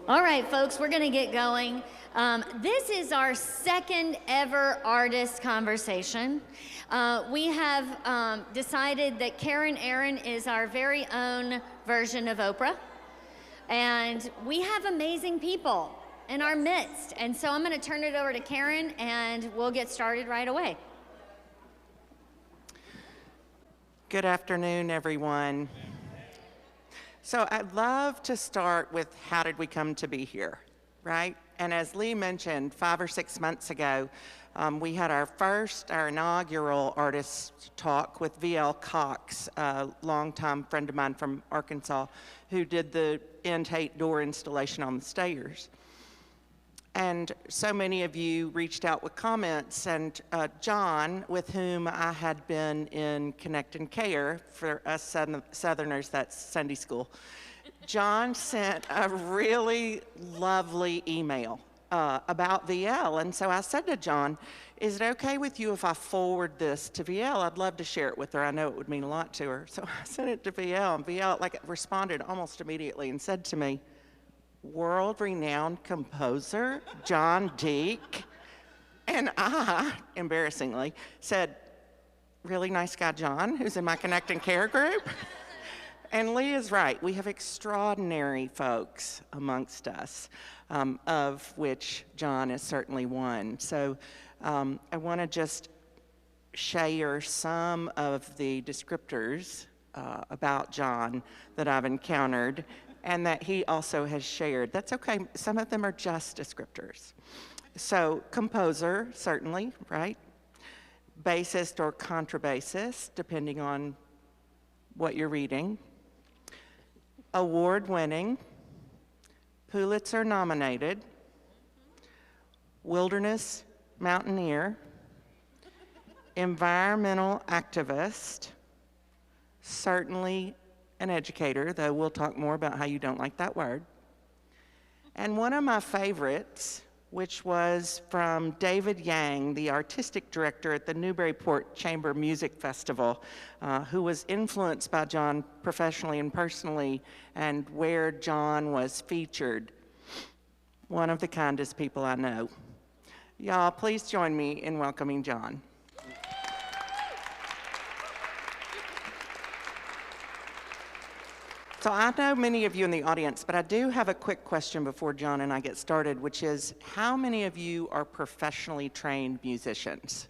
All right, folks, we're going to get going. This is our second ever artist conversation. We have decided that Karen Erren is our very own version of Oprah. And we have amazing people in our midst. And so I'm going to turn it over to Karen, and we'll get started right away. Good afternoon, everyone. So I'd love to start with how did we come to be here, right? And as Lee mentioned, 5 or 6 months ago, we had our inaugural artist talk with V.L. Cox, a longtime friend of mine from Arkansas, who did the End Hate door installation on the stairs. And so many of you reached out with comments, and John, with whom I had been in Connect and Care, for us Southerners, that's Sunday school, John sent a really lovely email about VL. And so I said to John, is it okay with you if I forward this to VL? I'd love to share it with her. I know it would mean a lot to her. So I sent it to VL, and VL responded almost immediately and said to me, world-renowned composer Jon Deak. And I, embarrassingly, said, really nice guy John, who's in my Connect and Care group. And Lee is right. We have extraordinary folks amongst us, of which John is certainly one. So I want to just share some of the descriptors about John that I've encountered and that he also has shared. That's okay. Some of them are just descriptors. So composer, certainly, right? Bassist or contrabassist, depending on what you're reading. Award-winning, Pulitzer nominated, wilderness mountaineer, environmental activist, certainly an educator, though we'll talk more about how you don't like that word. And one of my favorites, which was from David Yang, the artistic director at the Newburyport Chamber Music Festival, who was influenced by John professionally and personally, and where John was featured. One of the kindest people I know. Y'all, please join me in welcoming John. So I know many of you in the audience, but I do have a quick question before John and I get started, which is, how many of you are professionally trained musicians?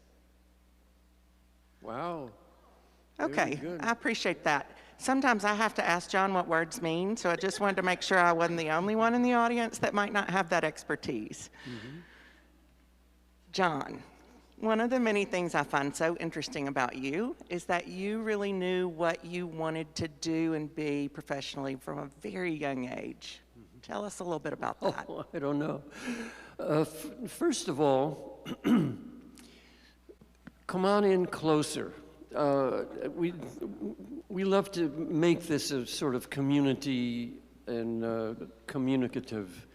Wow. Okay, I appreciate that. Sometimes I have to ask John what words mean, so I just wanted to make sure I wasn't the only one in the audience that might not have that expertise. Mm-hmm. John, one of the many things I find so interesting about you is that you really knew what you wanted to do and be professionally from a very young age. Mm-hmm. Tell us a little bit about that. Oh, I don't know. First of all, come on in closer. We love to make this a sort of community and communicative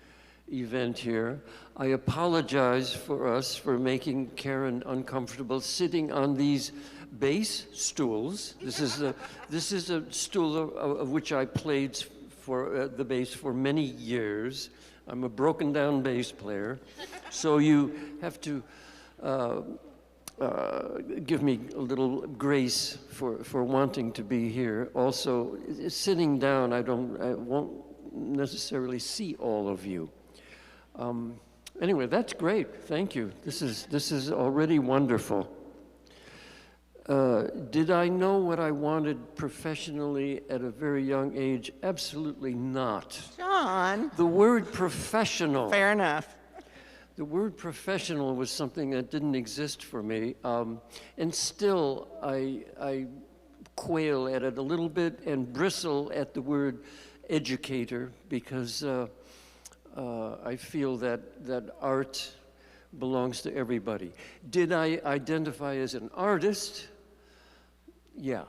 event here. I apologize for us for making Karen uncomfortable sitting on these bass stools. This is a stool of which I played for the bass for many years. I'm a broken down bass player, so you have to give me a little grace for wanting to be here. Also, sitting down, I won't necessarily see all of you. Anyway, that's great. Thank you. This is already wonderful. Did I know what I wanted professionally at a very young age? Absolutely not. John. The word professional. Fair enough. The word professional was something that didn't exist for me, and still I quail at it a little bit and bristle at the word educator, because I feel that art belongs to everybody. Did I identify as an artist? Yeah,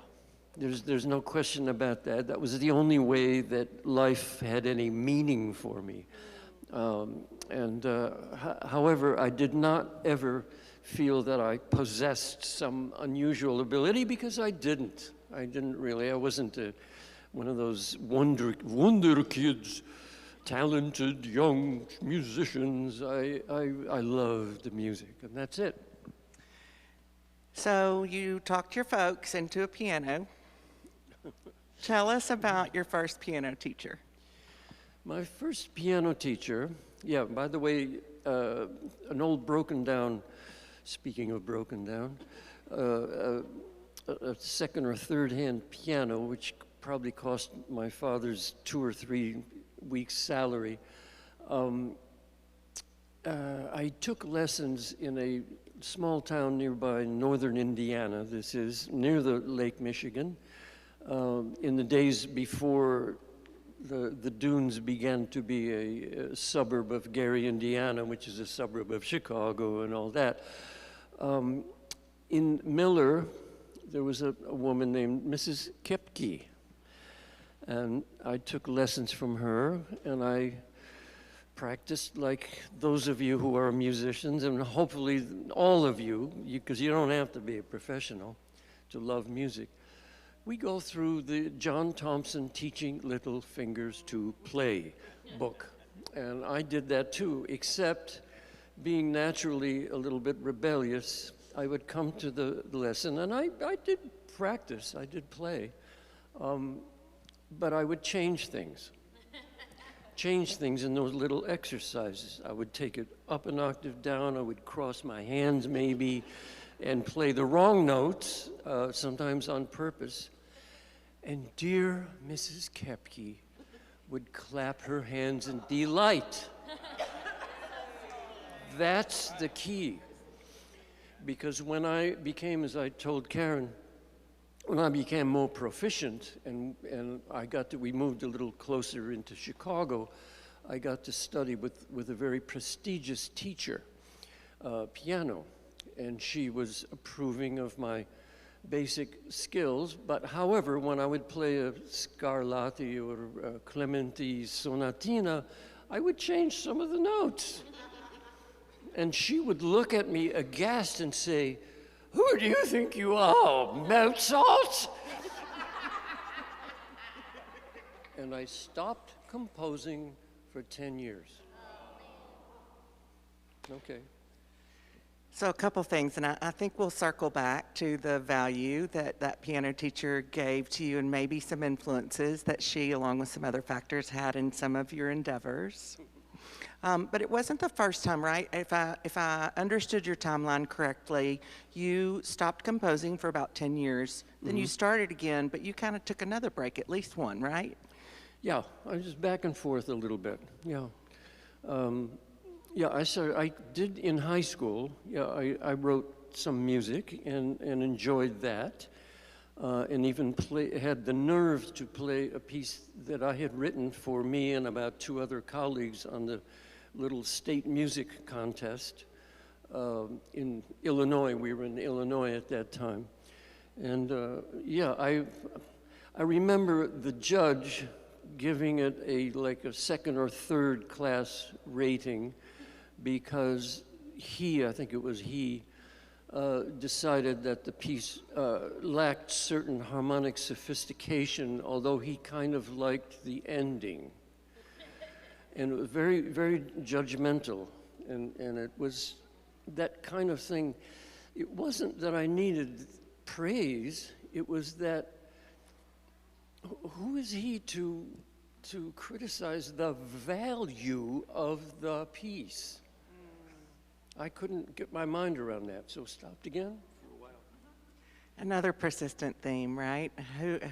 there's no question about that. That was the only way that life had any meaning for me. However, I did not ever feel that I possessed some unusual ability, because I didn't. I didn't really. I wasn't one of those wonder kids talented young musicians. I love the music, and that's it. So you talked your folks into a piano. Tell us about your first piano teacher. My first piano teacher, yeah, by the way, an old broken down, speaking of broken down, a second or third hand piano, which probably cost my father's 2 or 3 weeks' salary. I took lessons in a small town nearby northern Indiana. This is near the Lake Michigan. In the days before the dunes began to be a suburb of Gary, Indiana, which is a suburb of Chicago and all that. In Miller, there was a woman named Mrs. Kepke, and I took lessons from her, and I practiced like those of you who are musicians, and hopefully all of you, because you don't have to be a professional to love music. We go through the John Thompson Teaching Little Fingers to Play book, and I did that too, except being naturally a little bit rebellious, I would come to the lesson, and I did practice, I did play, but I would change things in those little exercises. I would take it up an octave down, I would cross my hands maybe, and play the wrong notes, sometimes on purpose. And dear Mrs. Kepke would clap her hands in delight. That's the key. Because when I became, as I told Karen, when I became more proficient and we moved a little closer into Chicago, I got to study with a very prestigious teacher, piano. And she was approving of my basic skills, but however, when I would play a Scarlatti or a Clementi sonatina, I would change some of the notes. And she would look at me aghast and say, "Who do you think you are, Mozart?" And I stopped composing for 10 years. Okay. So a couple things, and I think we'll circle back to the value that piano teacher gave to you and maybe some influences that she, along with some other factors, had in some of your endeavors. But it wasn't the first time, right? If I understood your timeline correctly, you stopped composing for about 10 years, then you started again, but you kind of took another break, at least one, right? Yeah, I was back and forth a little bit, yeah. Yeah, I did in high school. Yeah, I wrote some music and enjoyed that, and even had the nerve to play a piece that I had written for me and about 2 other colleagues on the little state music contest in Illinois. We were in Illinois at that time, and yeah, I remember the judge giving it like a second or third class rating, because I think it was he, decided that the piece lacked certain harmonic sophistication, although he kind of liked the ending. And it was very, very judgmental, and it was that kind of thing. It wasn't that I needed praise, it was that who is he to criticize the value of the piece? I couldn't get my mind around that, so stopped again for a while. Another persistent theme, right?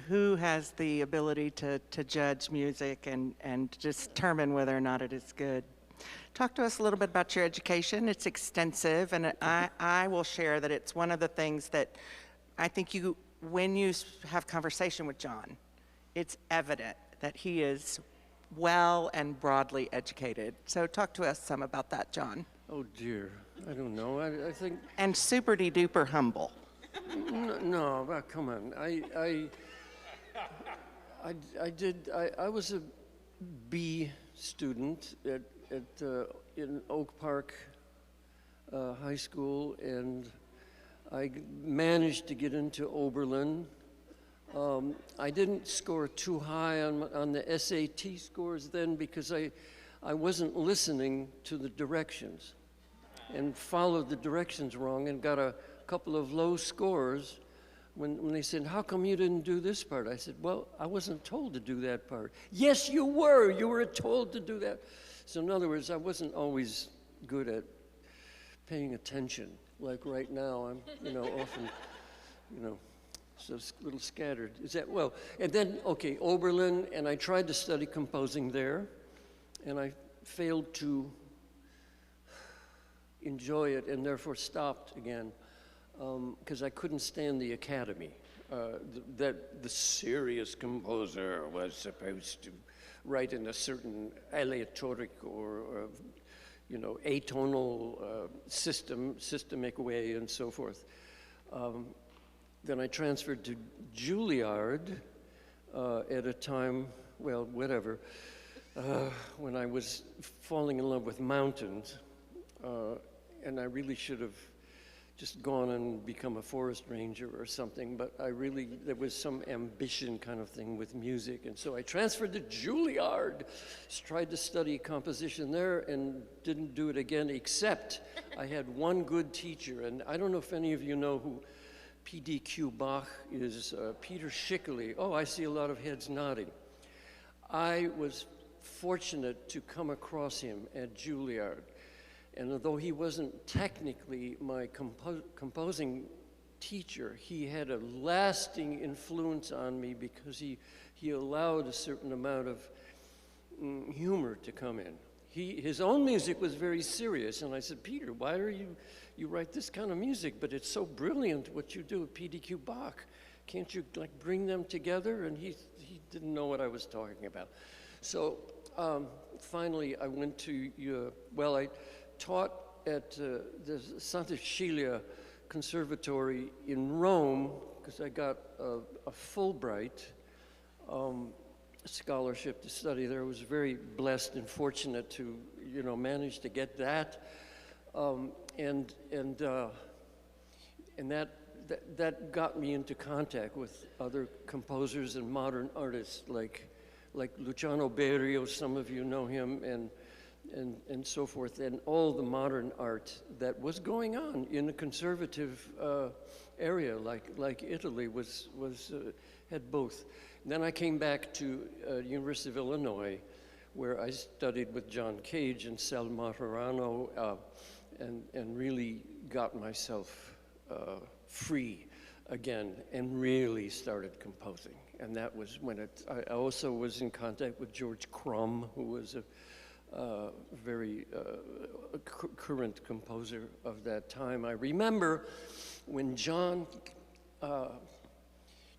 Who has the ability to judge music and determine whether or not it is good? Talk to us a little bit about your education. It's extensive, and I will share that it's one of the things that I think when you have conversation with John, it's evident that he is well and broadly educated. So talk to us some about that, John. Oh dear, I don't know. I think. And super de duper humble. No, come on. I was a B student in Oak Park High School, and I managed to get into Oberlin. I didn't score too high on the SAT scores then because I wasn't listening to the directions and followed the directions wrong and got a couple of low scores. When they said, how come you didn't do this part? I said, well, I wasn't told to do that part. Yes, you were. You were told to do that. So in other words, I wasn't always good at paying attention. Like right now, I'm, often, so a little scattered. Is that, well, and then, okay, Oberlin, and I tried to study composing there, and I failed to enjoy it and therefore stopped again. Because I couldn't stand the academy, that the serious composer was supposed to write in a certain aleatoric or atonal systemic way and so forth. Then I transferred to Juilliard at a time, well, whatever, when I was falling in love with mountains, and I really should have just gone and become a forest ranger or something, but there was some ambition kind of thing with music, and so I transferred to Juilliard, tried to study composition there, and didn't do it again, except I had one good teacher, and I don't know if any of you know who PDQ Bach is, Peter Schickele. Oh, I see a lot of heads nodding. I was fortunate to come across him at Juilliard. And although he wasn't technically my composing teacher, he had a lasting influence on me because he allowed a certain amount of humor to come in. His own music was very serious, and I said, Peter, why are you write this kind of music, but it's so brilliant what you do with PDQ Bach. Can't you bring them together? And he didn't know what I was talking about. So finally I went to, I taught at the Santa Cecilia Conservatory in Rome because I got a Fulbright scholarship to study there. I was very blessed and fortunate to, manage to get that, and that got me into contact with other composers and modern artists like Luciano Berio. Some of you know him, and so forth, and all the modern art that was going on in a conservative area like Italy had both. And then I came back to University of Illinois, where I studied with John Cage and Sal Martorano, and really got myself free again and really started composing. And that was when I also was in contact with George Crumb, who was a very current composer of that time. I remember when John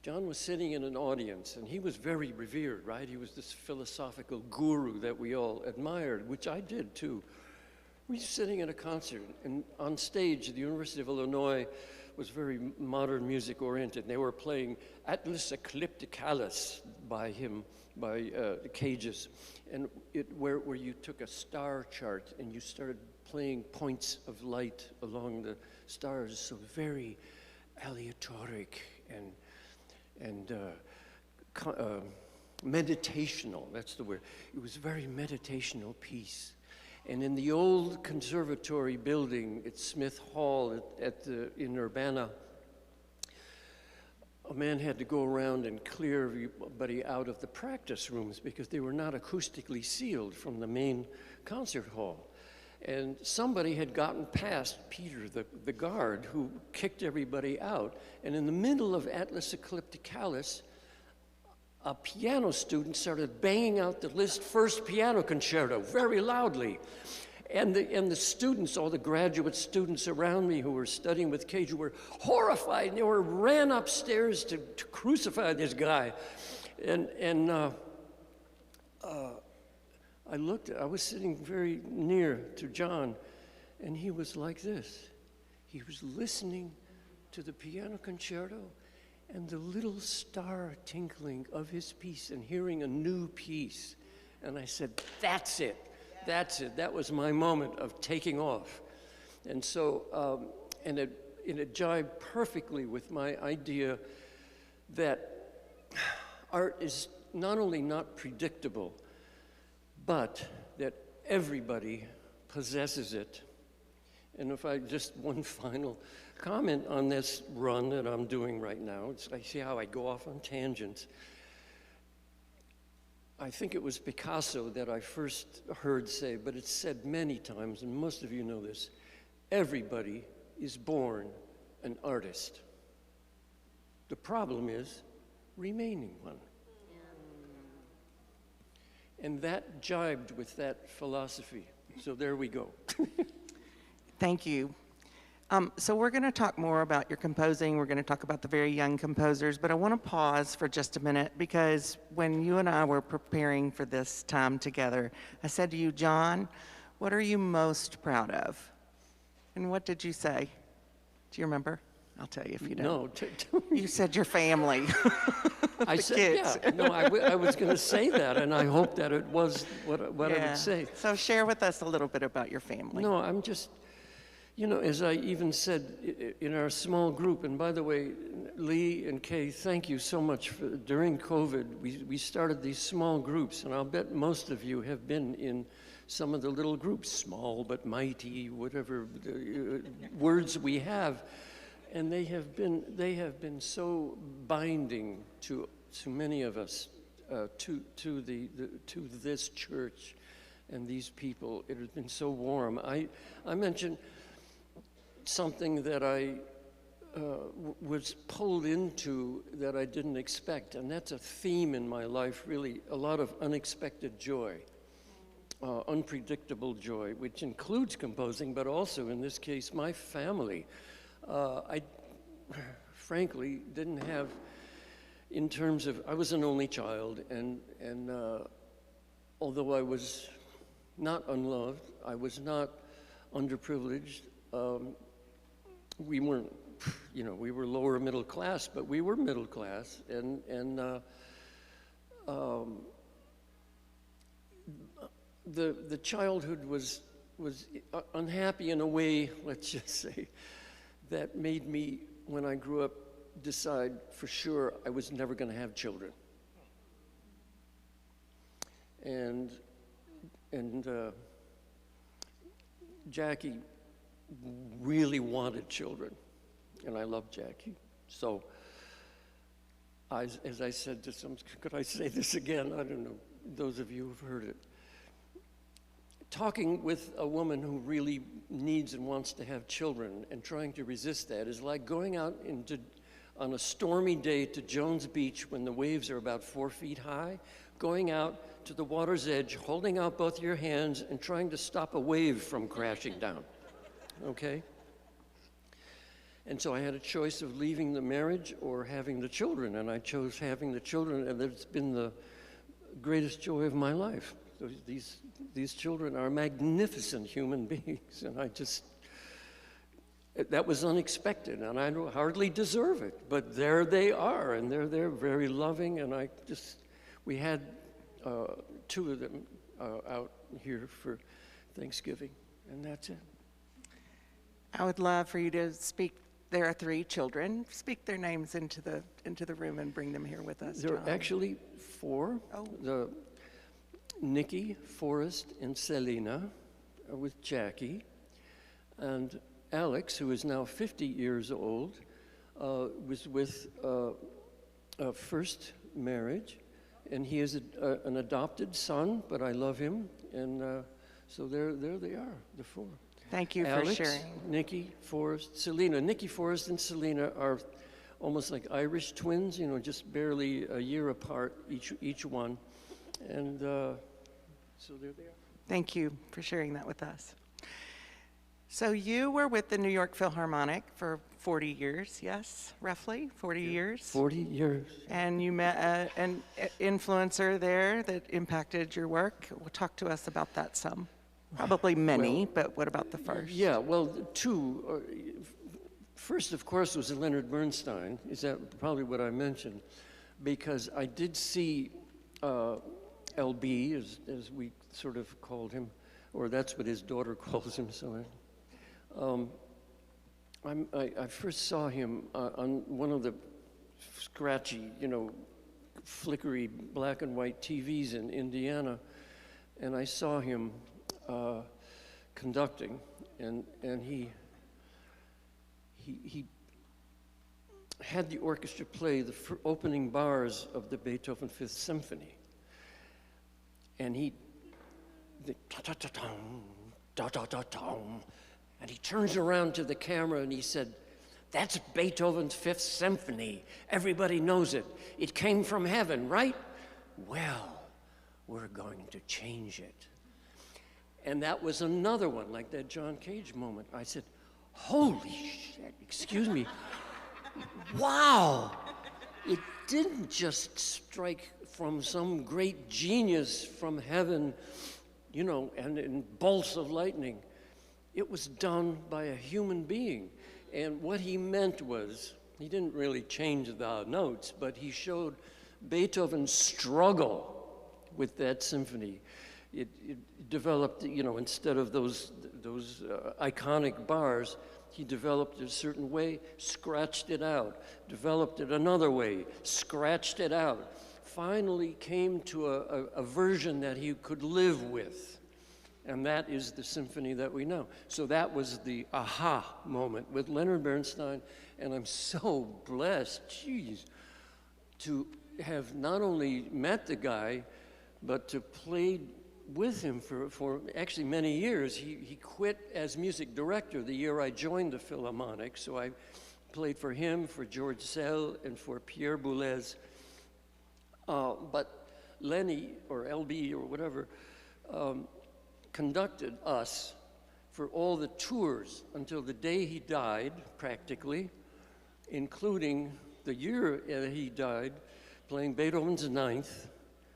was sitting in an audience, and he was very revered, right? He was this philosophical guru that we all admired, which I did too. We were sitting at a concert, and on stage, the University of Illinois was very modern music oriented. They were playing Atlas Eclipticalis by the Cages, and where you took a star chart and you started playing points of light along the stars, so very aleatoric and meditational. That's the word. It was a very meditational piece. And in the old conservatory building at Smith Hall in Urbana, a man had to go around and clear everybody out of the practice rooms because they were not acoustically sealed from the main concert hall. And somebody had gotten past Peter, the guard, who kicked everybody out. And in the middle of Atlas Eclipticalis, a piano student started banging out the Liszt First Piano Concerto very loudly. And the students, all the graduate students around me who were studying with Cage, were horrified, and they ran upstairs to crucify this guy. And I was sitting very near to John, and he was like this. He was listening to the piano concerto and the little star tinkling of his piece and hearing a new piece. And I said, that's it. That's it. That was my moment of taking off. And so, and it jived perfectly with my idea that art is not only not predictable, but that everybody possesses it. And if I just one final comment on this run that I'm doing right now, I see how I go off on tangents. I think it was Picasso that I first heard say, but it's said many times, and most of you know this, everybody is born an artist. The problem is remaining one. And that jibed with that philosophy. So there we go. Thank you. So we're going to talk more about your composing. We're going to talk about the very young composers, but I want to pause for just a minute because when you and I were preparing for this time together, I said to you, John, what are you most proud of? And what did you say? Do you remember? I'll tell you if you don't. No, tell me. You said your family. I The said, kids. yeah, no, I was going to say that, and I hope that it was what I Yeah. would say. So share with us a little bit about your family. No, I'm just, as I even said in our small group, and by the way, Lee and Kay, thank you so much for, during COVID, we started these small groups, and I'll bet most of you have been in some of the little groups, small but mighty, whatever words we have. And they have been so binding to many of us, to this church and these people. It has been so warm. I mentioned something that I was pulled into that I didn't expect, and that's a theme in my life, really, a lot of unexpected joy, unpredictable joy, which includes composing, but also, in this case, my family. I frankly didn't have, in terms of, I was an only child, and although I was not unloved, I was not underprivileged. We weren't, we were lower middle class, but we were middle class, and the childhood was unhappy in a way, let's just say, that made me, when I grew up, decide for sure I was never going to have children. And Jackie really wanted children, and I love Jackie. So, as I said to some, could I say this again? I don't know, those of you who've heard it. Talking with a woman who really needs and wants to have children and trying to resist that is like going out on a stormy day to Jones Beach when the waves are about 4 feet high, going out to the water's edge, holding out both your hands and trying to stop a wave from crashing down, okay? And so I had a choice of leaving the marriage or having the children, and I chose having the children, and it's been the greatest joy of my life. These children are magnificent human beings, and that was unexpected, and I hardly deserve it, but there they are, and they're very loving, and we had 2 of them out here for Thanksgiving, and that's it. I would love for you to speak. There are 3 children. Speak their names into the room and bring them here with us. There John. are actually 4. Oh. Nikki, Forrest, and Selena are with Jackie, and Alex, who is now 50 years old, was with a first marriage, and he is an adopted son, but I love him, and so there they are, the 4. Thank you Alex, for sharing. Nikki, Forrest, Selena. Nikki, Forrest, and Selena are almost like Irish twins, just barely a year apart, each one, and so there they are. Thank you for sharing that with us. So you were with the New York Philharmonic for 40 years, yes, roughly 40 years? 40 years. And you met an influencer there that impacted your work. Talk to us about that some. Probably many, but what about the first? Yeah, well, 2. First, of course, was Leonard Bernstein. Is that probably what I mentioned? Because I did see LB, as we sort of called him, or that's what his daughter calls him. So I first saw him on one of the scratchy, flickery black and white TVs in Indiana, and I saw him conducting, and he had the orchestra play the opening bars of the Beethoven Fifth Symphony, and and he turns around to the camera and he said, "That's Beethoven's Fifth Symphony. Everybody knows it. It came from heaven, right? Well, we're going to change it." And that was another one, like that John Cage moment. I said, "Holy shit, excuse me. Wow." It didn't just strike from some great genius from heaven, you know, and in bolts of lightning. It was done by a human being. And what he meant was, he didn't really change the notes, but he showed Beethoven's struggle with that symphony. It developed, you know, instead of those iconic bars, he developed a certain way, scratched it out, developed it another way, scratched it out, finally came to a version that he could live with. And that is the symphony that we know. So that was the aha moment with Leonard Bernstein, and I'm so blessed, geez, to have not only met the guy, but to play with him for actually many years. He quit as music director the year I joined the Philharmonic, so I played for him, for George Sell, and for Pierre Boulez. But Lenny, or LB, or whatever, conducted us for all the tours until the day he died, practically, including the year he died, playing Beethoven's Ninth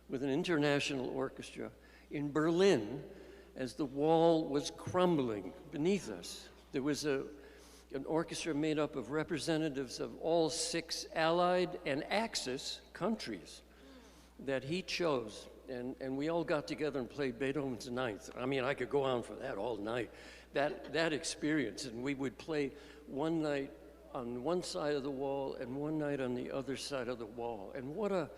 with an international orchestra in Berlin as the wall was crumbling beneath us. There was an orchestra made up of representatives of all 6 Allied and Axis countries that he chose. And we all got together and played Beethoven's Ninth. I mean, I could go on for that all night. That experience, and we would play one night on one side of the wall and one night on the other side of the wall. And what a,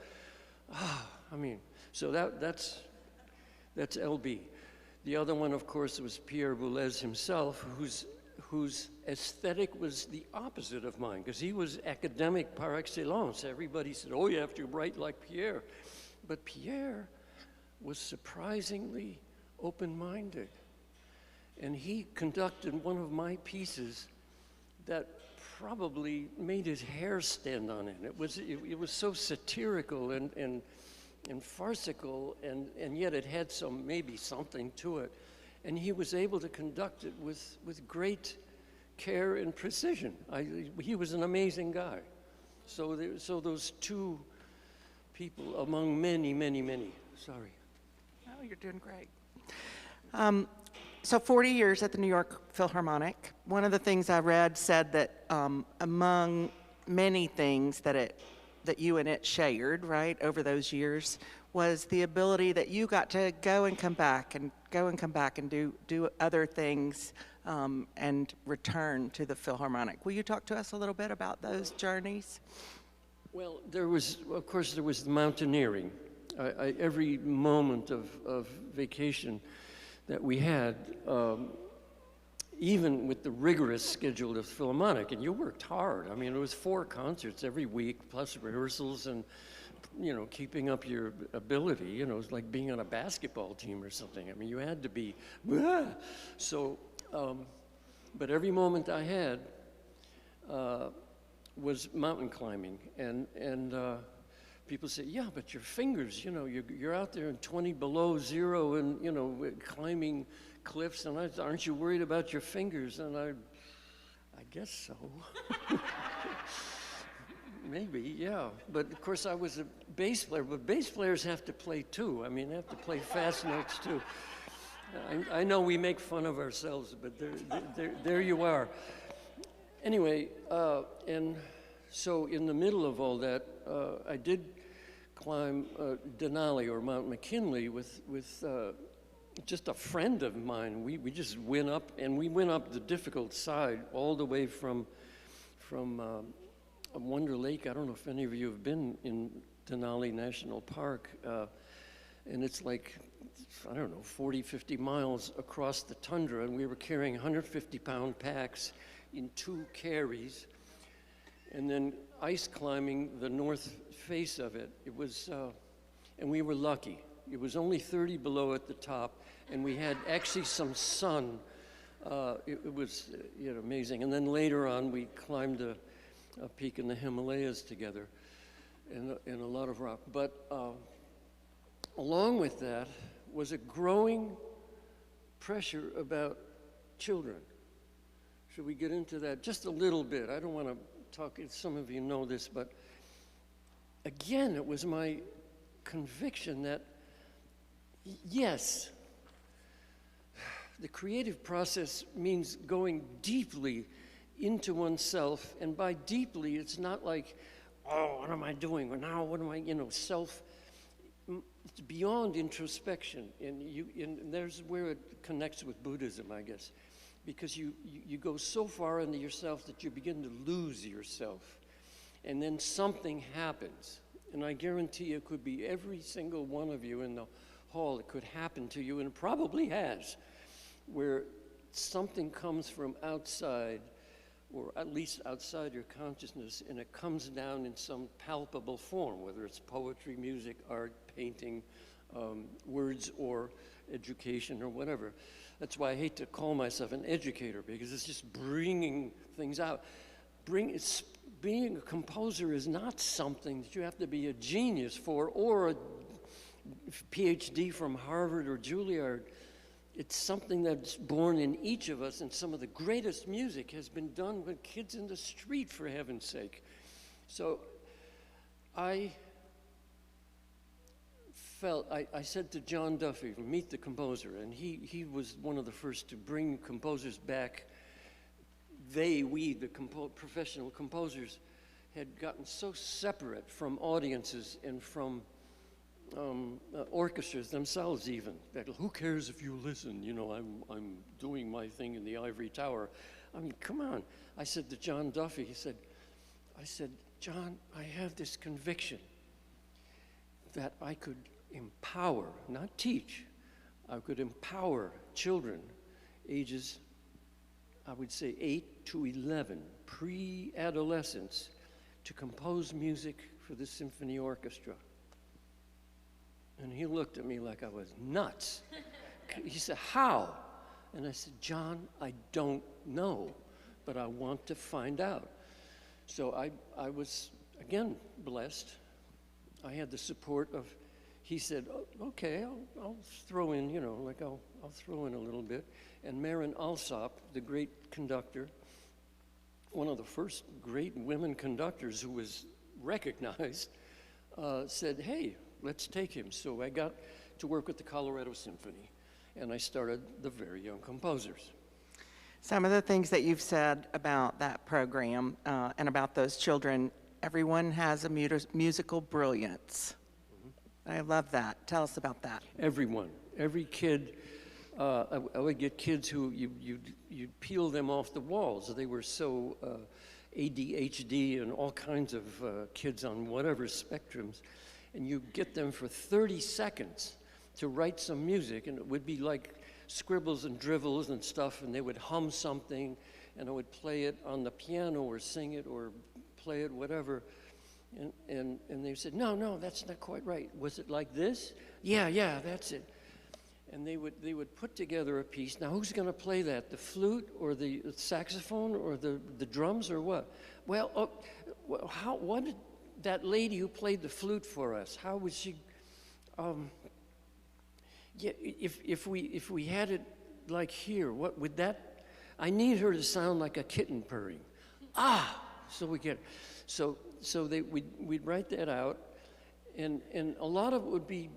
I mean, so that's LB. The other one, of course, was Pierre Boulez himself, whose aesthetic was the opposite of mine, because he was academic par excellence. Everybody said, "Oh, you have to write like Pierre." But Pierre was surprisingly open-minded. And he conducted one of my pieces that probably made his hair stand on end. It was so satirical and farcical, and yet it had maybe something to it. And he was able to conduct it with great care and precision. He was an amazing guy. So those two people among many, many, many. Sorry. Oh, you're doing great. So 40 years at the New York Philharmonic. One of the things I read said that among many things that you and it shared, right, over those years, was the ability that you got to go and come back and do other things and return to the Philharmonic. Will you talk to us a little bit about those journeys? Well, there was the mountaineering. Every moment of vacation that we had, even with the rigorous schedule of the Philharmonic, and you worked hard. I mean, it was 4 concerts every week, plus rehearsals and, you know, keeping up your ability. You know, it was like being on a basketball team or something. I mean, you had to be, so, but every moment I had was mountain climbing, and people say, "Yeah, but your fingers, you know, you're out there in 20 below zero and, you know, climbing cliffs, and aren't you worried about your fingers?" And I guess so. Maybe, yeah. But of course I was a bass player, but bass players have to play too. I mean, they have to play fast notes too. I know we make fun of ourselves, but there you are. Anyway, and so in the middle of all that, I did climb Denali or Mount McKinley with just a friend of mine. We just went up, and we went up the difficult side all the way from Wonder Lake. I don't know if any of you have been Denali National Park, and it's like, I don't know, 40, 50 miles across the tundra, and we were carrying 150-pound packs in 2 carries, and then ice climbing the north face of it. It was, and we were lucky. It was only 30 below at the top, and we had actually some sun. It was amazing. And then later on, we climbed a peak in the Himalayas together, and a lot of rock. But along with that was a growing pressure about children. Should we get into that just a little bit? I don't want to talk, some of you know this, but again, it was my conviction that, yes, the creative process means going deeply into oneself, and by deeply, it's not like, oh, what am I doing? Or now, what am I, self, it's beyond introspection, and there's where it connects with Buddhism, I guess, because you go so far into yourself that you begin to lose yourself, and then something happens, and I guarantee it could be every single one of you in the hall. It could happen to you, and it probably has, where something comes from outside, or at least outside your consciousness, and it comes down in some palpable form, whether it's poetry, music, art, painting, words, or education, or whatever. That's why I hate to call myself an educator, because it's just bringing things out. Being a composer is not something that you have to be a genius for, or a PhD from Harvard or Juilliard. It's something that's born in each of us, and some of the greatest music has been done with kids in the street, for heaven's sake. So I said to John Duffy, meet the composer, and he was one of the first to bring composers back. We, the professional composers, had gotten so separate from audiences and from orchestras themselves even, that who cares if you listen, I'm doing my thing in the ivory tower. I mean, come on. I said to John Duffy, I said, John, I have this conviction that I could empower, not teach, I could empower children ages, I would say 8 to 11, pre-adolescence, to compose music for the symphony orchestra. And he looked at me like I was nuts. He said, how? And I said, John, I don't know, but I want to find out. So I was, again, blessed. I had the support of, he said, oh, okay, I'll throw in, I'll throw in a little bit. And Maren Alsop, the great conductor, one of the first great women conductors who was recognized, said, hey, let's take him. So I got to work with the Colorado Symphony, and I started the Very Young Composers. Some of the things that you've said about that program and about those children, everyone has a musical brilliance. I love that. Tell us about that. Everyone, every kid. I would get kids who you'd peel them off the walls. They were so ADHD and all kinds of kids on whatever spectrums. And you get them for 30 seconds to write some music, and it would be like scribbles and dribbles and stuff, and they would hum something, and I would play it on the piano or sing it or play it, whatever. And they said, no, that's not quite right. Was it like this? Yeah, that's it. And they would put together a piece. Now, who's going to play that? The flute or the saxophone or the drums or what? Well, what did that lady who played the flute for us, how was she? If we had it like here, what would that? I need her to sound like a kitten purring. So we get, so we'd write that out, and a lot of it would be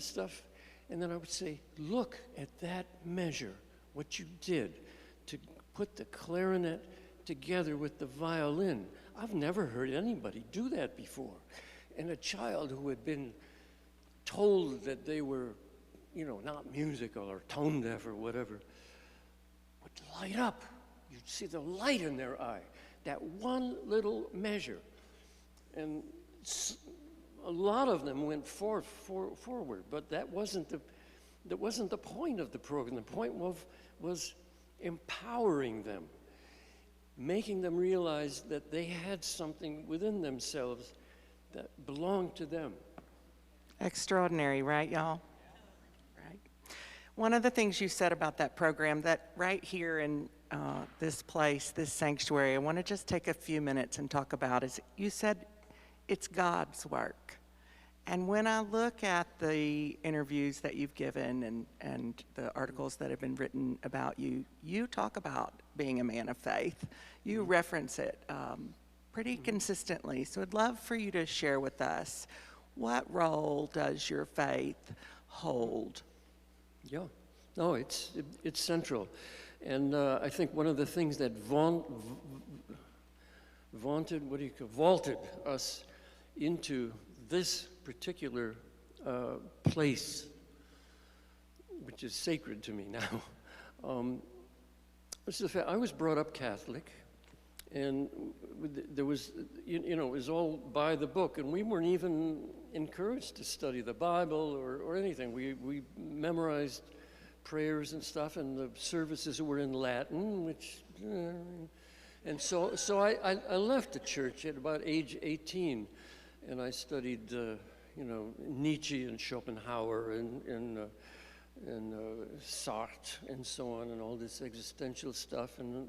stuff, and then I would say, look at that measure, what you did to put the clarinet together with the violin. I've never heard anybody do that before. And a child who had been told that they were, not musical or tone deaf or whatever, would light up. You'd see the light in their eye, that one little measure. And a lot of them went forward, but that wasn't the point of the program. The point was empowering them, making them realize that they had something within themselves that belonged to them. Extraordinary, right, y'all? Right. One of the things you said about that program, that right here in this place, this sanctuary, I want to just take a few minutes and talk about is you said it's God's work. And when I look at the interviews that you've given and the articles that have been written about you, you talk about being a man of faith. You reference it pretty consistently. So I'd love for you to share with us, what role does your faith hold? Yeah, no, it's central. And I think one of the things that vaulted us into this particular place, which is sacred to me now, was the fact I was brought up Catholic, and there was, it was all by the book, and we weren't even encouraged to study the Bible or anything. We memorized prayers and stuff, and the services were in Latin, which, and so I left the church at about age 18, and I studied, Nietzsche and Schopenhauer and Sartre and so on, and all this existential stuff, and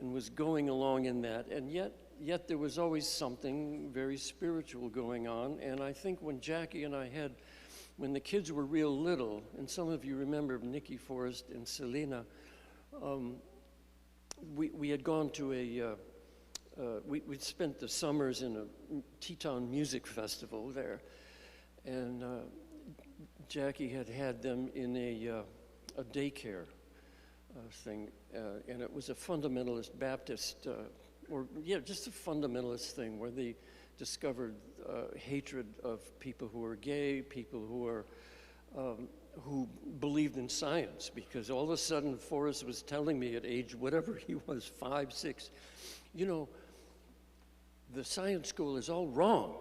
was going along in that, and yet there was always something very spiritual going on. And I think when Jackie and I when the kids were real little, and some of you remember Nikki Forrest and Selena, we had gone to we'd spent the summers in a Teton music festival there, and Jackie had them in a daycare thing, and it was a fundamentalist Baptist, just a fundamentalist thing where they discovered hatred of people who are gay, people who believed in science, because all of a sudden Forrest was telling me at age whatever he was, 5, 6, the science school is all wrong.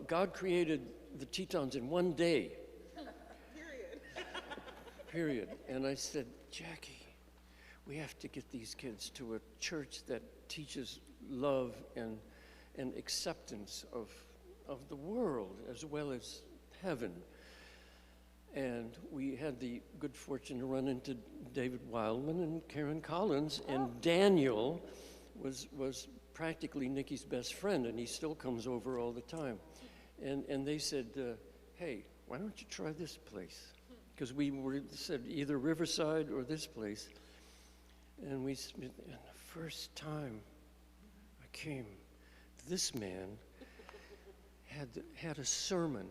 God created the Tetons in one day. Period. And I said, Jackie, we have to get these kids to a church that teaches love and acceptance of the world as well as heaven. And we had the good fortune to run into David Wildman and Karen Collins, and Daniel was practically Nikki's best friend, and he still comes over all the time. And they said, hey, why don't you try this place? Because we said either Riverside or this place. And the first time I came, this man had a sermon,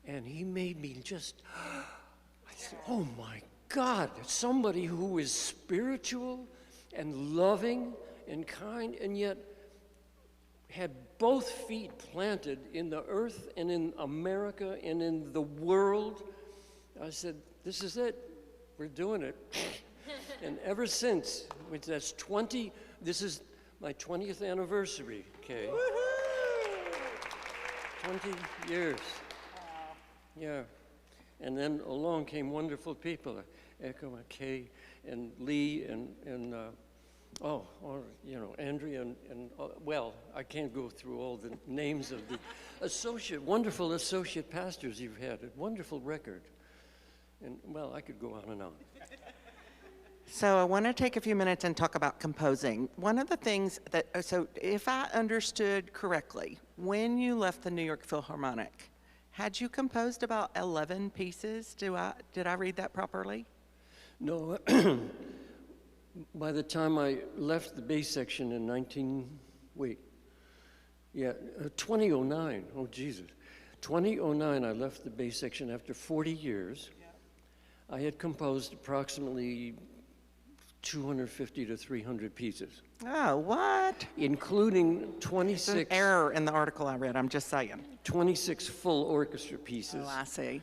and he made me just, I said, oh my God, somebody who is spiritual and loving and kind, and yet had both feet planted in the earth and in America and in the world. I said, this is it. We're doing it. And ever since, this is my 20th anniversary, Kay. 20 years. Yeah. And then along came wonderful people, Echo and Kay and Lee and Andrea and well, I can't go through all the names of the wonderful associate pastors you've had, a wonderful record. And, well, I could go on and on. So I want to take a few minutes and talk about composing. One of the things so if I understood correctly, when you left the New York Philharmonic, had you composed about 11 pieces? Did I read that properly? No. By the time I left the bass section in 2009, oh Jesus. 2009, I left the bass section after 40 years. I had composed approximately 250 to 300 pieces. Oh, what? Including 26... There's an error in the article I read, I'm just saying. 26 full orchestra pieces. Oh, I see.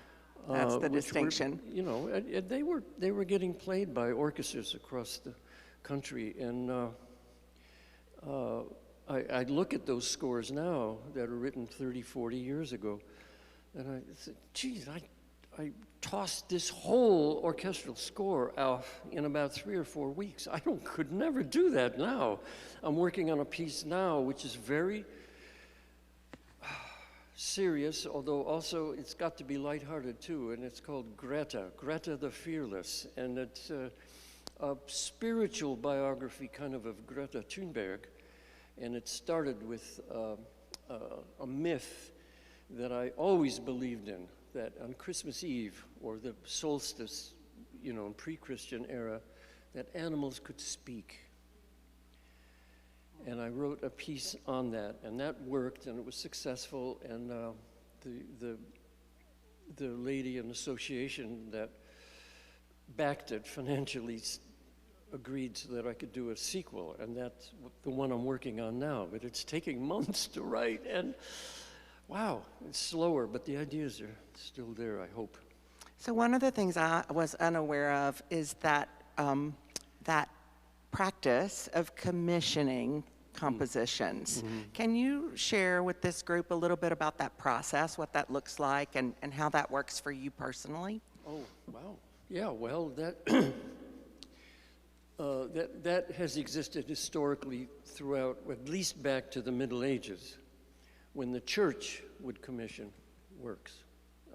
That's the distinction. They were getting played by orchestras across the country, and I look at those scores now that are written 30, 40 years ago, and I said, geez, I tossed this whole orchestral score out in about 3 or 4 weeks. Could never do that now. I'm working on a piece now which is very serious, although also it's got to be lighthearted too, and it's called Greta the Fearless, and it's a spiritual biography kind of Greta Thunberg, and it started with a myth that I always believed in, that on Christmas Eve or the solstice, you know, in pre-Christian era, that animals could speak. And I wrote a piece on that, and that worked, and it was successful, and the lady in association that backed it financially agreed so that I could do a sequel, and that's the one I'm working on now, but it's taking months to write, and wow, it's slower, but the ideas are still there, I hope. So one of the things I was unaware of is that that practice of commissioning compositions. Can you share with this group a little bit about that process, what that looks like, and how that works for you personally? Oh, wow. Yeah, well, that that has existed historically throughout, at least back to the Middle Ages, when the church would commission works.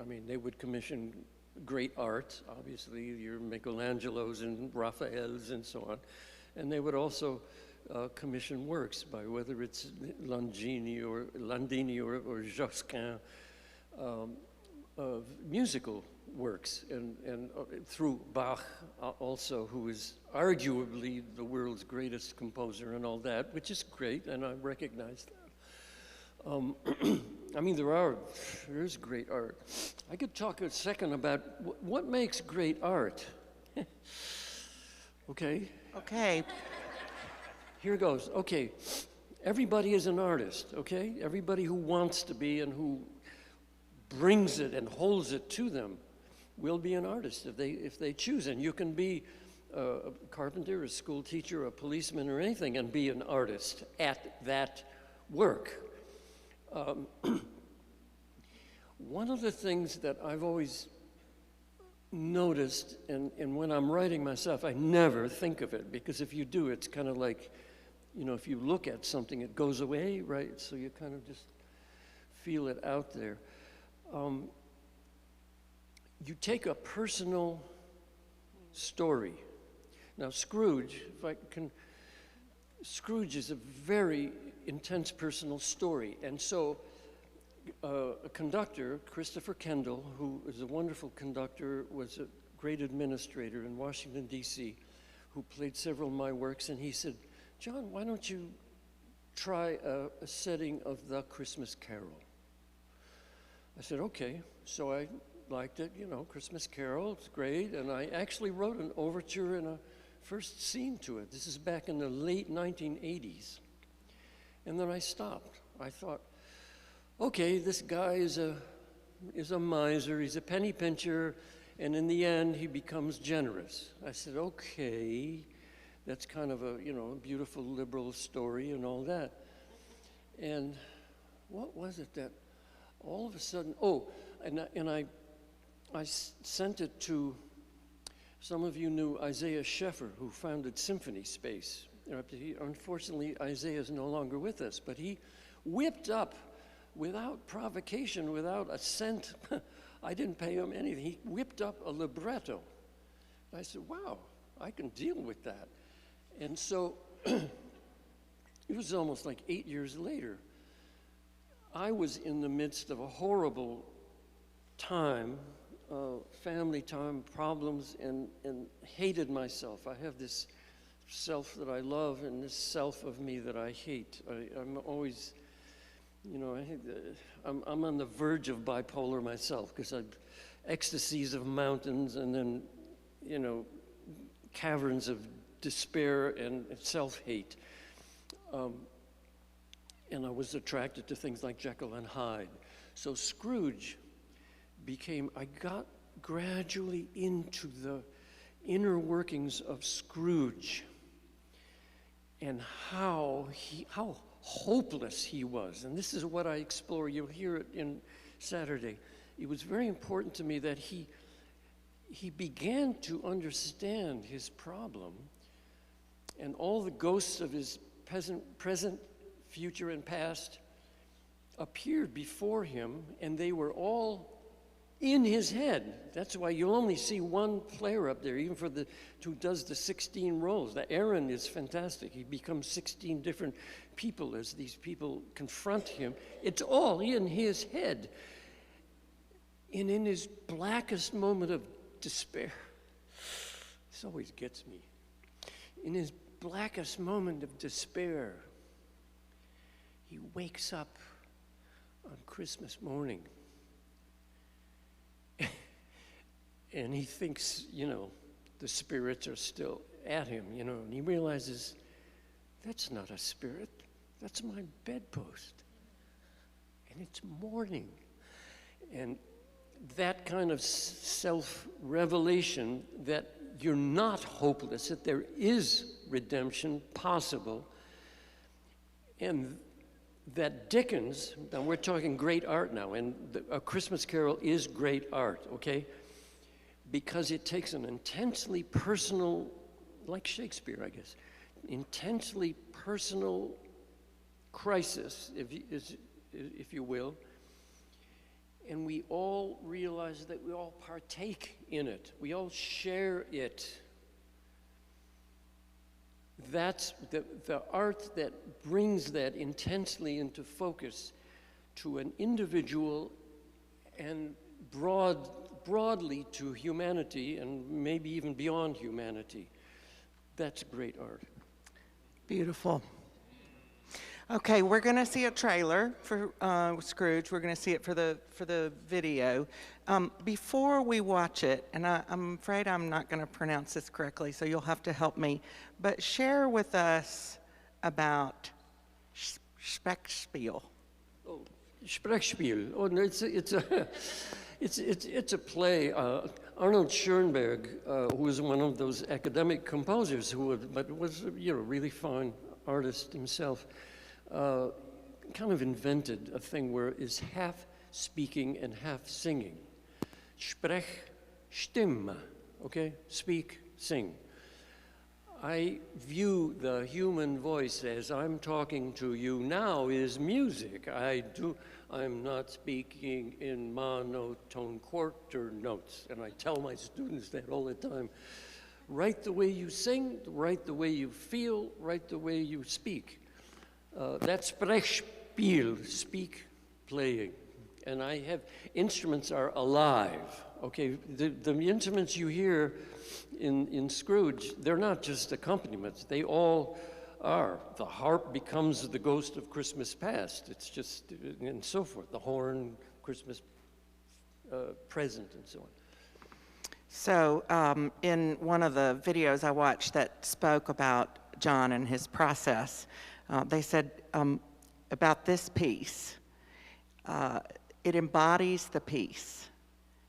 I mean, they would commission great art, obviously, your Michelangelos and Raphaels and so on, and they would also commission works by whether it's Landini or Josquin, musical works, and through Bach also, who is arguably the world's greatest composer and all that, which is great, and I recognize that. I mean, there is great art. I could talk a second about what makes great art. Okay? Okay. Here goes. Okay, everybody is an artist, okay? Everybody who wants to be and who brings it and holds it to them will be an artist if they choose. And you can be a carpenter, a school teacher, a policeman, or anything, and be an artist at that work. One of the things that I've always noticed, and when I'm writing myself, I never think of it, because if you do, it's kind of like, you know, if you look at something, it goes away, right? So you kind of just feel it out there. You take a personal story. Now, Scrooge, Scrooge is a very intense personal story, and so a conductor, Christopher Kendall, who is a wonderful conductor, was a great administrator in Washington, D.C., who played several of my works, and he said, John, why don't you try a setting of The Christmas Carol? I said, okay. So I liked it, you know, Christmas Carol, it's great, and I actually wrote an overture and a first scene to it. This is back in the late 1980s. And then I stopped. I thought, okay, this guy is a miser, he's a penny pincher, and in the end, he becomes generous. I said, okay, that's kind of a, you know, a beautiful liberal story and all that. And what was it that all of a sudden, and I sent it to, some of you knew Isaiah Sheffer, who founded Symphony Space. Unfortunately, Isaiah is no longer with us, but he whipped up, without provocation, without a cent, I didn't pay him anything, he whipped up a libretto. I said, wow, I can deal with that. And so, it was almost like 8 years later. I was in the midst of a horrible time, family time, problems, and hated myself. I have this self that I love and this self of me that I hate. I'm always, you know, I'm on the verge of bipolar myself, because I've ecstasies of mountains and then, you know, caverns of despair and self-hate. And I was attracted to things like Jekyll and Hyde. So Scrooge I got gradually into the inner workings of Scrooge and how hopeless he was. And this is what I explore. You'll hear it in Saturday. It was very important to me that he began to understand his problem, and all the ghosts of his present, future, and past appeared before him, and they were all in his head. That's why you'll only see one player up there, even for the who does the 16 roles. The Erren is fantastic. He becomes 16 different people as these people confront him. It's all in his head. And in his blackest moment of despair, this always gets me. In his blackest moment of despair, he wakes up on Christmas morning. And he thinks, the spirits are still at him, and he realizes, that's not a spirit, that's my bedpost. And it's morning. And that kind of self-revelation that you're not hopeless, that there is redemption possible, and that Dickens, now we're talking great art now, and A Christmas Carol is great art, okay? Because it takes an intensely personal, like Shakespeare, I guess, intensely personal crisis, if you will, and we all realize that we all partake in it. We all share it. That's the art that brings that intensely into focus to an individual and broadly to humanity, and maybe even beyond humanity. That's great art. Beautiful. Okay, we're going to see a trailer for Scrooge. We're going to see it for the video. Before we watch it, and I'm afraid I'm not going to pronounce this correctly, so you'll have to help me, but share with us about Sprechspiel. Oh, Sprechspiel. Oh, no, it's a play. Arnold Schoenberg, who was one of those academic composers but was a really fine artist himself, kind of invented a thing where it's half speaking and half singing. Sprech, Stimme, okay? Speak, sing. I view the human voice as I'm talking to you now is music. I'm not speaking in monotone quarter notes, and I tell my students that all the time. Write the way you sing, write the way you feel, write the way you speak. That's Sprechspiel, speak, playing. And I have, instruments are alive, okay? The instruments you hear in Scrooge, they're not just accompaniments, they all are. The harp becomes the ghost of Christmas past, it's just, and so forth. The horn, Christmas present, and so on. So in one of the videos I watched that spoke about John and his process, they said about this piece, it embodies the piece.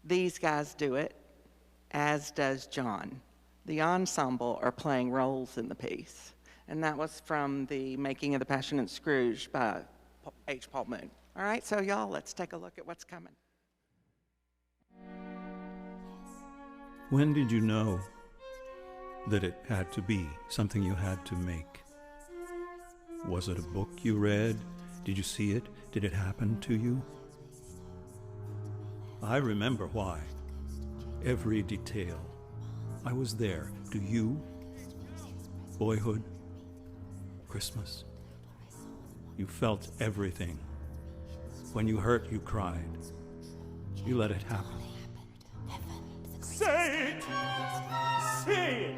These guys do it, as does John. The ensemble are playing roles in the piece. And that was from the Making of the Passion of Scrooge by H. Paul Moon. All right, so y'all, let's take a look at what's coming. When did you know that it had to be something you had to make? Was it a book you read? Did you see it? Did it happen to you? I remember why. Every detail. I was there. Do you? Boyhood? Christmas? You felt everything. When you hurt, you cried. You let it happen. Say it! Say it!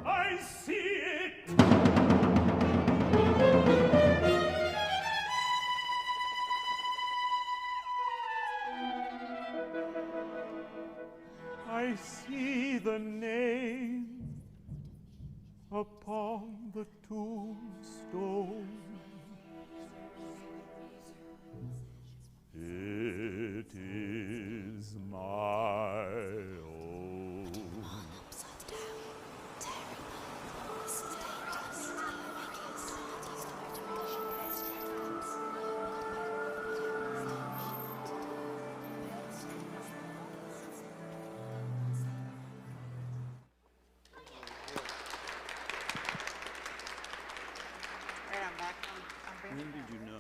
I see it! I see the name upon the tombstone. It is my own.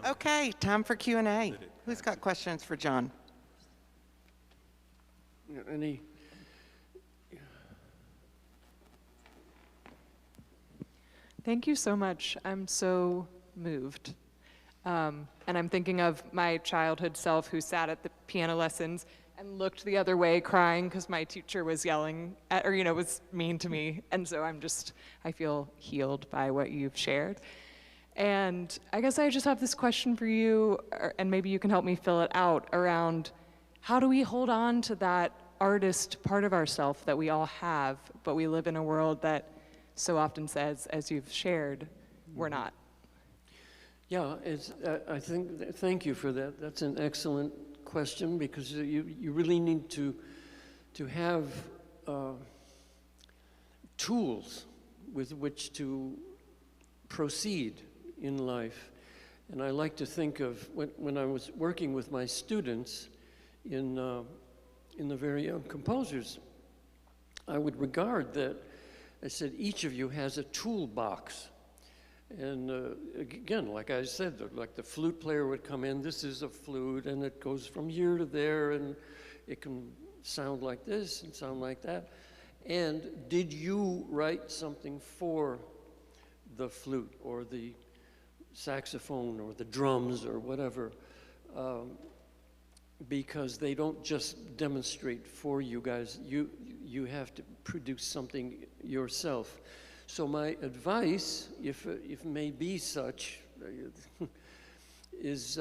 Okay, time for Q&A. Who's got questions for John? Any? Thank you so much. I'm so moved. And I'm thinking of my childhood self who sat at the piano lessons and looked the other way crying because my teacher was yelling at, or, was mean to me. And so I feel healed by what you've shared. And I guess I just have this question for you, and maybe you can help me fill it out, around how do we hold on to that artist part of ourselves that we all have, but we live in a world that so often says, as you've shared, we're not. Yeah, thank you for that. That's an excellent question, because you really need to have tools with which to proceed in life. And I like to think of when I was working with my students in the very young composers, I would regard that, I said, each of you has a toolbox. And again, like I said, like the flute player would come in, this is a flute, and it goes from here to there, and it can sound like this and sound like that. And did you write something for the flute or the saxophone or the drums or whatever? Because they don't just demonstrate for you guys. You have to produce something yourself. So my advice, if it may be such, is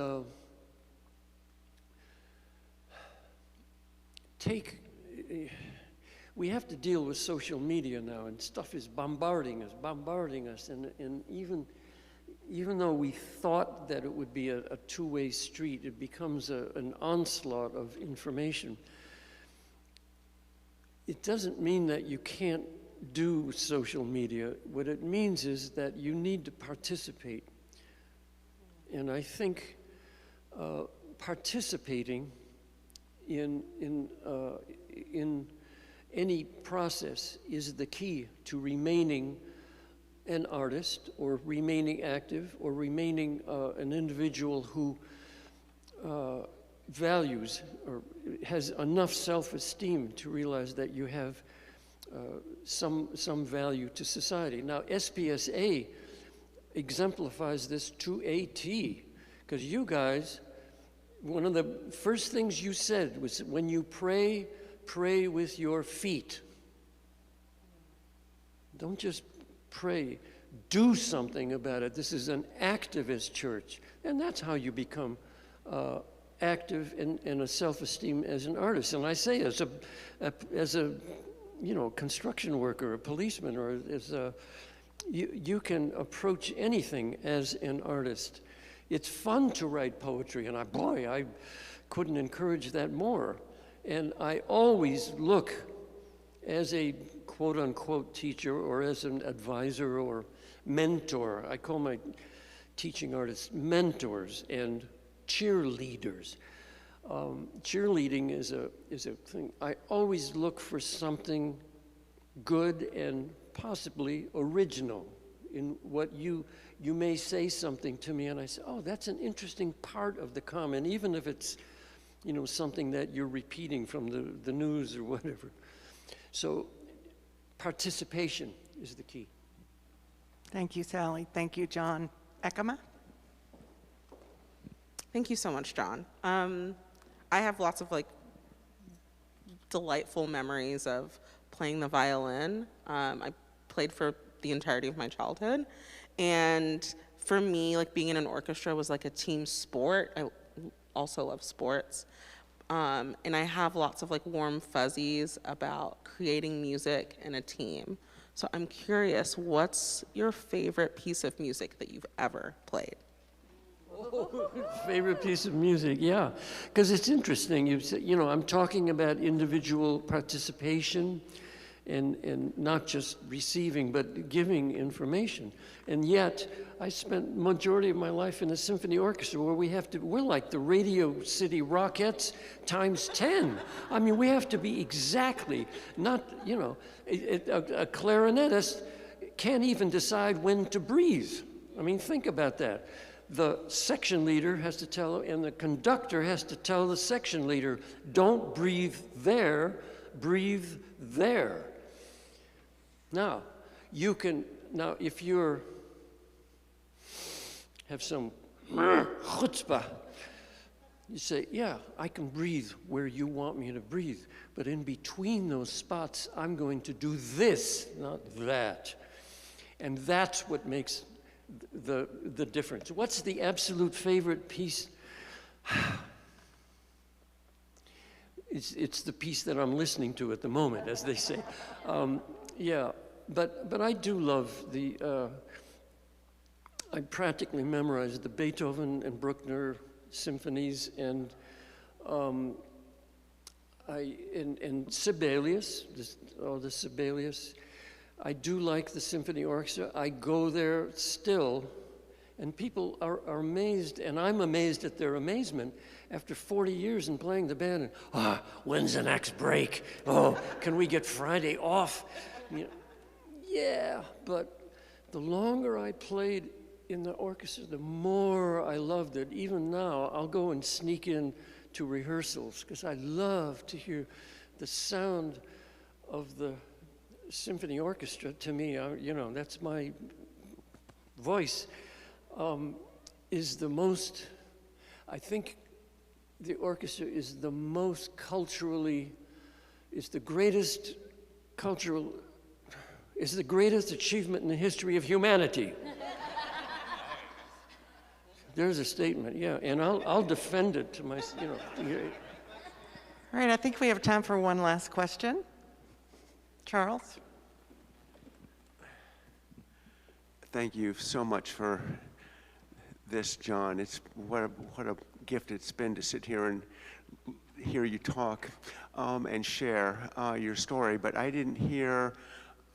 we have to deal with social media now, and stuff is bombarding us, and even though we thought that it would be a two-way street, it becomes an onslaught of information. It doesn't mean that you can't do social media. What it means is that you need to participate. And I think participating in any process is the key to remaining an artist, or remaining active, or remaining an individual who values or has enough self-esteem to realize that you have some value to society. Now, SPSA exemplifies this to a T, because you guys, one of the first things you said was, when you pray, pray with your feet. Don't just pray, do something about it. This is an activist church, and that's how you become active and a self-esteem as an artist. And I say, as a construction worker, a policeman, or as you can approach anything as an artist. It's fun to write poetry, and I couldn't encourage that more. And I always look, as a quote-unquote teacher, or as an advisor or mentor. I call my teaching artists mentors and cheerleaders. Cheerleading is a thing. I always look for something good and possibly original in what you may say something to me, and I say, oh, that's an interesting part of the comment, even if it's something that you're repeating from the news or whatever. So participation is the key. Thank you, Sally. Thank you, John. Ekema? Thank you so much, John. I have lots of delightful memories of playing the violin. I played for the entirety of my childhood. And for me, being in an orchestra was like a team sport. I also love sports. And I have lots of like warm fuzzies about creating music in a team. So I'm curious, what's your favorite piece of music that you've ever played? Favorite piece of music, yeah. Because it's interesting, I'm talking about individual participation and not just receiving, but giving information. And yet, I spent majority of my life in a symphony orchestra where we're like the Radio City Rockettes times 10. I mean, we have to be exactly, not, a clarinetist can't even decide when to breathe. I mean, think about that. The section leader has to tell, and the conductor has to tell the section leader, don't breathe there, breathe there. Now, if you're, have some chutzpah, you say, yeah, I can breathe where you want me to breathe, but in between those spots, I'm going to do this, not that. And that's what makes the difference. What's the absolute favorite piece? It's the piece that I'm listening to at the moment, as they say. Yeah, but I do love I practically memorized the Beethoven and Bruckner symphonies and Sibelius, the Sibelius. I do like the symphony orchestra. I go there still, and people are amazed, and I'm amazed at their amazement after 40 years in playing the band. And, when's the next break? Oh, can we get Friday off? Yeah, but the longer I played in the orchestra, the more I loved it. Even now, I'll go and sneak in to rehearsals because I love to hear the sound of the symphony orchestra. To me, that's my voice, is the most, I think the orchestra is the most culturally, is the greatest achievement in the history of humanity. There's a statement, yeah, and I'll defend it to my, All right, I think we have time for one last question. Charles? Thank you so much for this, John. It's what a gift it's been to sit here and hear you talk and share your story. But I didn't hear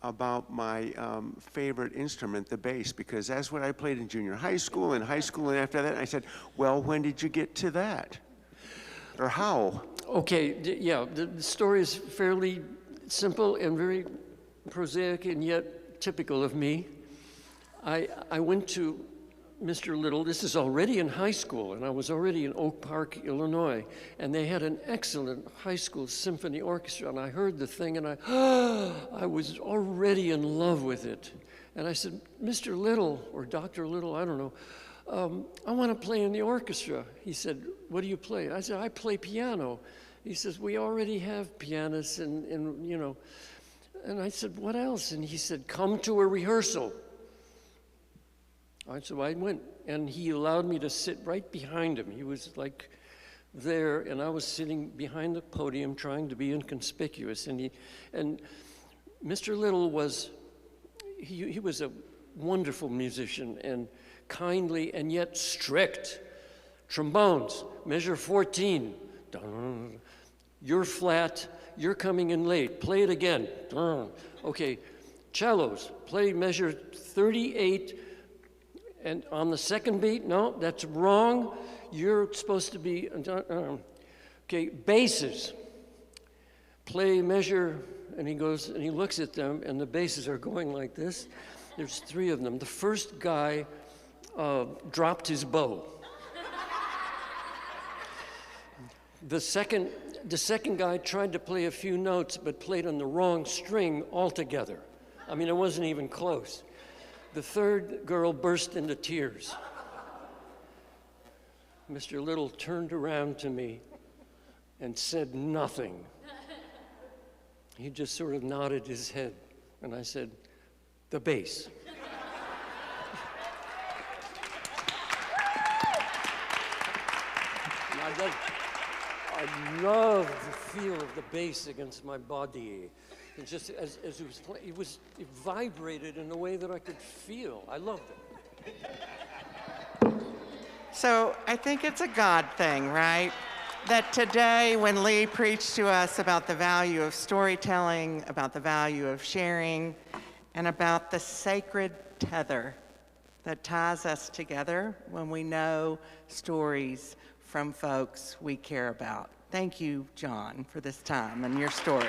about my favorite instrument, the bass, because that's what I played in junior high school and after that. And I said, well, when did you get to that? Or how? Okay, yeah, the story is fairly simple and very prosaic and yet typical of me. I went to Mr. Little, this is already in high school, and I was already in Oak Park, Illinois, and they had an excellent high school symphony orchestra, and I heard the thing, and I was already in love with it. And I said, Mr. Little, or Dr. Little, I don't know, I want to play in the orchestra. He said, what do you play? I said, I play piano. He says, we already have pianists, and I said, what else? And he said, come to a rehearsal. So I went, and he allowed me to sit right behind him. He was like there, and I was sitting behind the podium trying to be inconspicuous. And Mr. Little was, he was a wonderful musician and kindly and yet strict. Trombones, measure 14. You're flat, you're coming in late. Play it again. Okay, cellos, play measure 38. And on the second beat, no, that's wrong. You're supposed to be, okay, basses. Play measure, and he goes, and he looks at them, and the basses are going like this. There's 3 of them. The first guy dropped his bow. The second guy tried to play a few notes, but played on the wrong string altogether. I mean, it wasn't even close. The third girl burst into tears. Mr. Little turned around to me and said nothing. He just sort of nodded his head, and I said, the bass. I love the feel of the bass against my body. And just as it was playing, it vibrated in a way that I could feel. I loved it. So I think it's a God thing, right? That today, when Lee preached to us about the value of storytelling, about the value of sharing, and about the sacred tether that ties us together when we know stories from folks we care about. Thank you, John, for this time and your story.